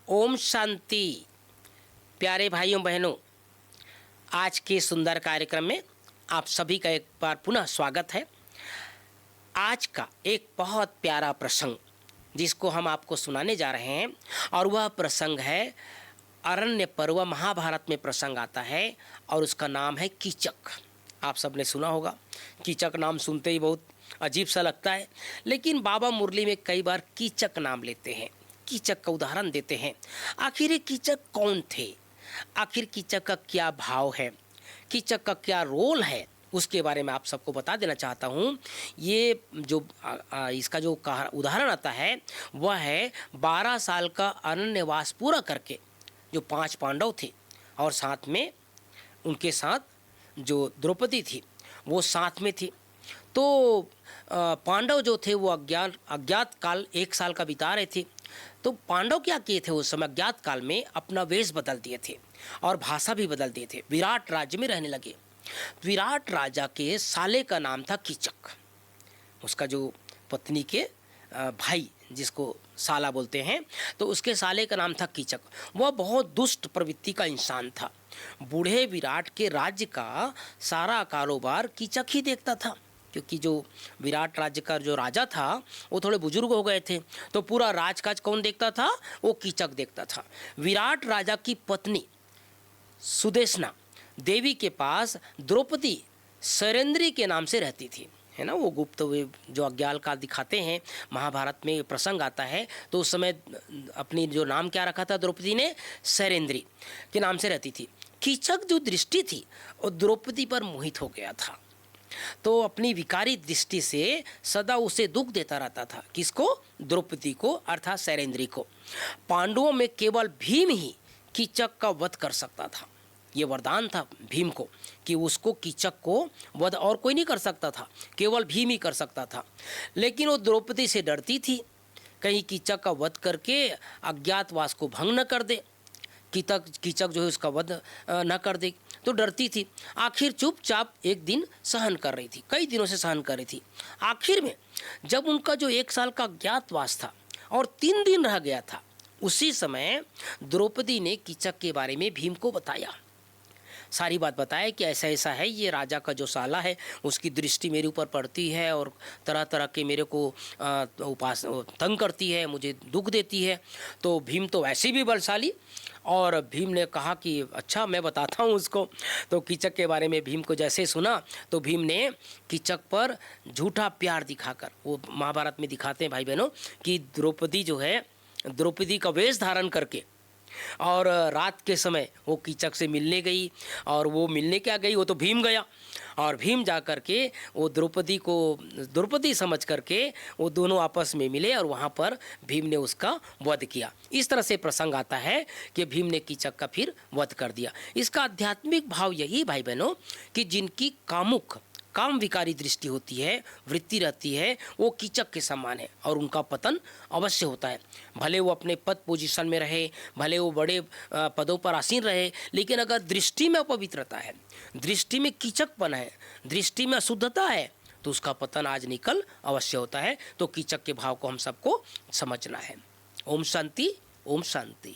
ओम शांति। प्यारे भाइयों बहनों, आज के सुंदर कार्यक्रम में आप सभी का एक बार पुनः स्वागत है। आज का एक बहुत प्यारा प्रसंग जिसको हम आपको सुनाने जा रहे हैं और वह प्रसंग है अरण्य पर्व। महाभारत में प्रसंग आता है और उसका नाम है कीचक। आप सबने सुना होगा। कीचक नाम सुनते ही बहुत अजीब सा लगता है, लेकिन बाबा मुरली में कई बार कीचक नाम लेते हैं, कीचक का उदाहरण देते हैं। आखिर ये कीचक कौन थे, आखिर कीचक का क्या भाव है, कीचक का क्या रोल है, उसके बारे में आप सबको बता देना चाहता हूँ। ये जो इसका जो उदाहरण आता है वह है 12 साल का अरण्यवास पूरा करके जो 5 पांडव थे और साथ में उनके साथ जो द्रौपदी थी वो साथ में थी। तो पांडव जो थे वो अज्ञात काल 1 साल का बिता रहे थे। तो पांडव क्या किए थे उस समय अज्ञात काल में, अपना वेश बदल दिए थे और भाषा भी बदल दिए थे। विराट राज्य में रहने लगे। विराट राजा के साले का नाम था कीचक। उसका जो पत्नी के भाई जिसको साला बोलते हैं, तो उसके साले का नाम था कीचक। वह बहुत दुष्ट प्रवृत्ति का इंसान था। बूढ़े विराट के राज्य का सारा कारोबार कीचक ही देखता था, क्योंकि जो विराट राज्य का जो राजा था वो थोड़े बुजुर्ग हो गए थे। तो पूरा राजकाज कौन देखता था? वो कीचक देखता था। विराट राजा की पत्नी सुदेशना देवी के पास द्रौपदी सरेंद्री के नाम से रहती थी, है ना। वो गुप्त जो अज्ञात काल दिखाते हैं, महाभारत में प्रसंग आता है। तो उस समय अपनी जो नाम क्या रखा था द्रौपदी ने, सरेंद्री के नाम से रहती थी। कीचक जो दृष्टि थी वो द्रौपदी पर मोहित हो गया था। तो अपनी विकारी दृष्टि से सदा उसे दुख देता रहता था। किसको? द्रौपदी को, अर्थात सैरेंद्री को। पांडवों में केवल भीम ही कीचक का वध कर सकता था। ये वरदान था भीम को कि उसको, कीचक को वध और कोई नहीं कर सकता था, केवल भीम ही कर सकता था। लेकिन वो द्रौपदी से डरती थी, कहीं कीचक का वध करके अज्ञातवास को भंग न कर दे, कीचक जो है उसका वध न कर दे, तो डरती थी। आखिर चुपचाप एक दिन सहन कर रही थी, कई दिनों से सहन कर रही थी। आखिर में जब उनका जो 1 साल का अज्ञातवास था और 3 दिन रह गया था, उसी समय द्रौपदी ने कीचक के बारे में भीम को बताया। सारी बात बताया कि ऐसा ऐसा है, ये राजा का जो साला है उसकी दृष्टि मेरे ऊपर पड़ती है और तरह तरह के मेरे को उपास तंग करती है, मुझे दुख देती है। तो भीम तो वैसे भी बलशाली, और भीम ने कहा कि अच्छा मैं बताता हूँ उसको। तो कीचक के बारे में भीम को जैसे सुना तो भीम ने कीचक पर झूठा प्यार दिखाकर, वो महाभारत में दिखाते हैं भाई बहनों, कि द्रौपदी जो है, द्रौपदी का वेश धारण करके और रात के समय वो कीचक से मिलने गई। और वो मिलने क्या गई, वो तो भीम गया, और भीम जा कर के वो द्रौपदी को द्रौपदी समझ करके वो दोनों आपस में मिले और वहाँ पर भीम ने उसका वध किया। इस तरह से प्रसंग आता है कि भीम ने कीचक का फिर वध कर दिया। इसका आध्यात्मिक भाव यही भाई बहनों कि जिनकी काम विकारी दृष्टि होती है, वृत्ति रहती है, वो कीचक के समान है और उनका पतन अवश्य होता है। भले वो अपने पद पोजीशन में रहे, भले वो बड़े पदों पर आसीन रहे, लेकिन अगर दृष्टि में अपवित्रता है, दृष्टि में कीचकपन है, दृष्टि में अशुद्धता है, तो उसका पतन आज निकल अवश्य होता है। तो कीचक के भाव को हम सबको समझना है। ओम शांति, ओम शांति।